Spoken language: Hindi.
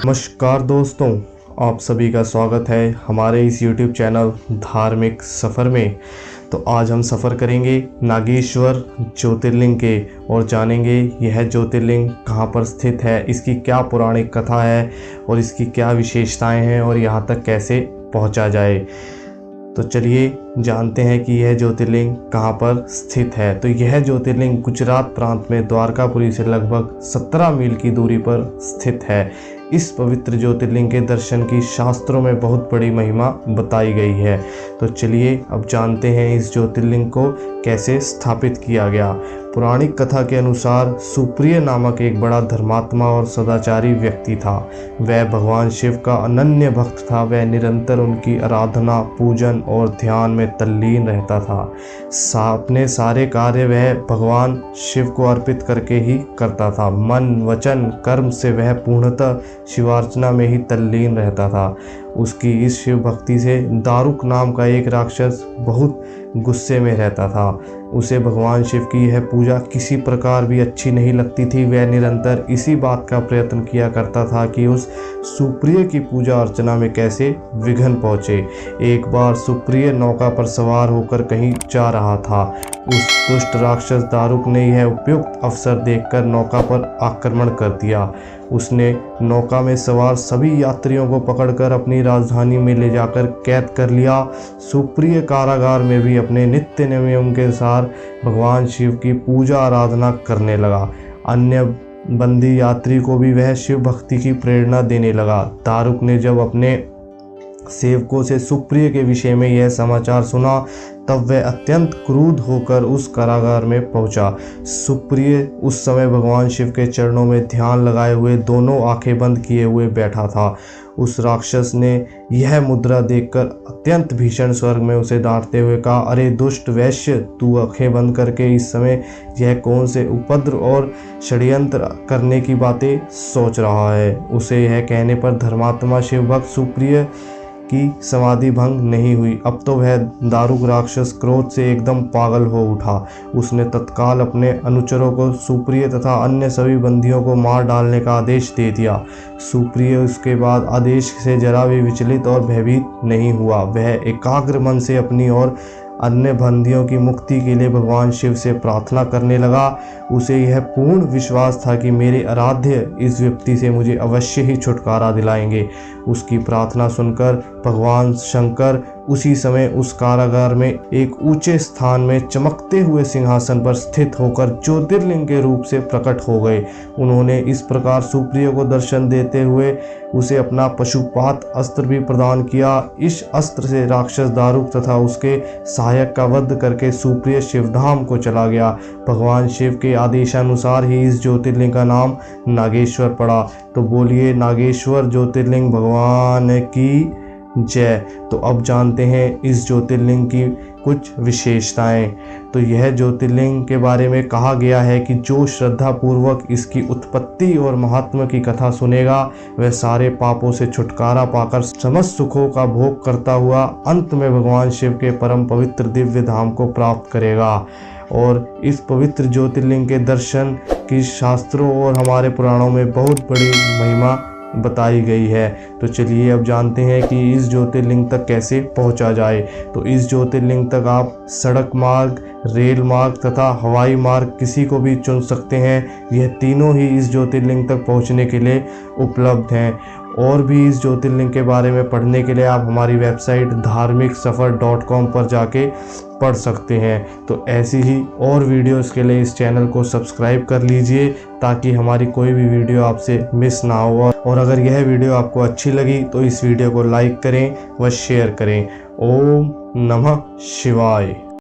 नमस्कार दोस्तों, आप सभी का स्वागत है हमारे इस YouTube चैनल धार्मिक सफ़र में। तो आज हम सफ़र करेंगे नागेश्वर ज्योतिर्लिंग के और जानेंगे यह ज्योतिर्लिंग कहाँ पर स्थित है, इसकी क्या पौराणिक कथा है और इसकी क्या विशेषताएं हैं और यहाँ तक कैसे पहुँचा जाए। तो चलिए जानते हैं कि यह ज्योतिर्लिंग कहाँ पर स्थित है। तो यह ज्योतिर्लिंग गुजरात प्रांत में द्वारकापुरी से लगभग 17 मील की दूरी पर स्थित है। इस पवित्र ज्योतिर्लिंग के दर्शन की शास्त्रों में बहुत बड़ी महिमा बताई गई है। तो चलिए अब जानते हैं इस ज्योतिर्लिंग को कैसे स्थापित किया गया। पौराणिक कथा के अनुसार सुप्रिय नामक एक बड़ा धर्मात्मा और सदाचारी व्यक्ति था। वह भगवान शिव का अनन्य भक्त था। वह निरंतर उनकी आराधना, पूजन और ध्यान में तल्लीन रहता था। अपने सारे कार्य वह भगवान शिव को अर्पित करके ही करता था। मन, वचन, कर्म से वह पूर्णतः शिवार्चना में ही तल्लीन रहता था। उसकी इस शिव भक्ति से दारुक नाम का एक राक्षस बहुत गुस्से में रहता था। उसे भगवान शिव की यह पूजा किसी प्रकार भी अच्छी नहीं लगती थी। वह निरंतर इसी बात का प्रयत्न किया करता था कि उस सुप्रिय की पूजा अर्चना में कैसे विघ्न पहुँचे। एक बार सुप्रिय नौका पर सवार होकर कहीं जा रहा था। उस दुष्ट राक्षस दारुक ने यह उपयुक्त अवसर देखकर नौका पर आक्रमण कर दिया। उसने नौका में सवार सभी यात्रियों को पकड़कर अपनी राजधानी में ले जाकर कैद कर लिया। सुप्रिय कारागार में भी अपने नित्य नियम के अनुसार भगवान शिव की पूजा आराधना करने लगा। अन्य बंदी यात्री को भी वह शिव भक्ति की प्रेरणा देने लगा। दारुक ने जब अपने सेवकों से सुप्रिय के विषय में यह समाचार सुना तब वह अत्यंत क्रुद्ध होकर उस कारागार में पहुंचा। सुप्रिय उस समय भगवान शिव के चरणों में ध्यान लगाए हुए दोनों आंखें बंद किए हुए बैठा था। उस राक्षस ने यह मुद्रा देखकर अत्यंत भीषण स्वर में उसे डांटते हुए कहा, अरे दुष्ट वैश्य, तू आंखें बंद करके इस समय यह कौन से उपद्रव और षड्यंत्र करने की बातें सोच रहा है। उसे यह कहने पर धर्मात्मा शिव भक्त सुप्रिय की समाधि भंग नहीं हुई। अब तो वह दारुक राक्षस क्रोध से एकदम पागल हो उठा। उसने तत्काल अपने अनुचरों को सुप्रिय तथा अन्य सभी बंदियों को मार डालने का आदेश दे दिया। सुप्रिय उसके बाद आदेश से जरा भी विचलित और भयभीत नहीं हुआ। वह एकाग्र मन से अपनी और अन्य बंदियों की मुक्ति के लिए भगवान शिव से प्रार्थना करने लगा। उसे यह पूर्ण विश्वास था कि मेरे आराध्य इस व्यक्ति से मुझे अवश्य ही छुटकारा दिलाएंगे। उसकी प्रार्थना सुनकर भगवान शंकर उसी समय उस कारागार में एक ऊंचे स्थान में चमकते हुए सिंहासन पर स्थित होकर ज्योतिर्लिंग के रूप से प्रकट हो गए। उन्होंने इस प्रकार सुप्रिय को दर्शन देते हुए उसे अपना पशुपात अस्त्र भी प्रदान किया। इस अस्त्र से राक्षस दारुक तथा उसके सहायक का वध करके सुप्रिय शिवधाम को चला गया। भगवान शिव के आदेशानुसार ही इस ज्योतिर्लिंग का नाम नागेश्वर पड़ा। तो बोलिए नागेश्वर ज्योतिर्लिंग भगवान की जय। तो अब जानते हैं इस ज्योतिर्लिंग की कुछ विशेषताएं। तो यह ज्योतिर्लिंग के बारे में कहा गया है कि जो श्रद्धा पूर्वक इसकी उत्पत्ति और महात्मा की कथा सुनेगा वह सारे पापों से छुटकारा पाकर समस्त सुखों का भोग करता हुआ अंत में भगवान शिव के परम पवित्र दिव्य धाम को प्राप्त करेगा। और इस पवित्र ज्योतिर्लिंग के दर्शन की शास्त्रों और हमारे पुराणों में बहुत बड़ी महिमा बताई गई है। तो चलिए अब जानते हैं कि इस ज्योतिर्लिंग तक कैसे पहुंचा जाए। तो इस ज्योतिर्लिंग तक आप सड़क मार्ग, रेल मार्ग तथा हवाई मार्ग किसी को भी चुन सकते हैं। यह तीनों ही इस ज्योतिर्लिंग तक पहुंचने के लिए उपलब्ध हैं। और भी इस ज्योतिर्लिंग के बारे में पढ़ने के लिए आप हमारी वेबसाइट dharmiksafar.com पर जाके पढ़ सकते हैं। तो ऐसी ही और वीडियोस के लिए इस चैनल को सब्सक्राइब कर लीजिए ताकि हमारी कोई भी वीडियो आपसे मिस ना हो। और अगर यह वीडियो आपको अच्छी लगी तो इस वीडियो को लाइक करें व शेयर करें। ओम नमः शिवाय।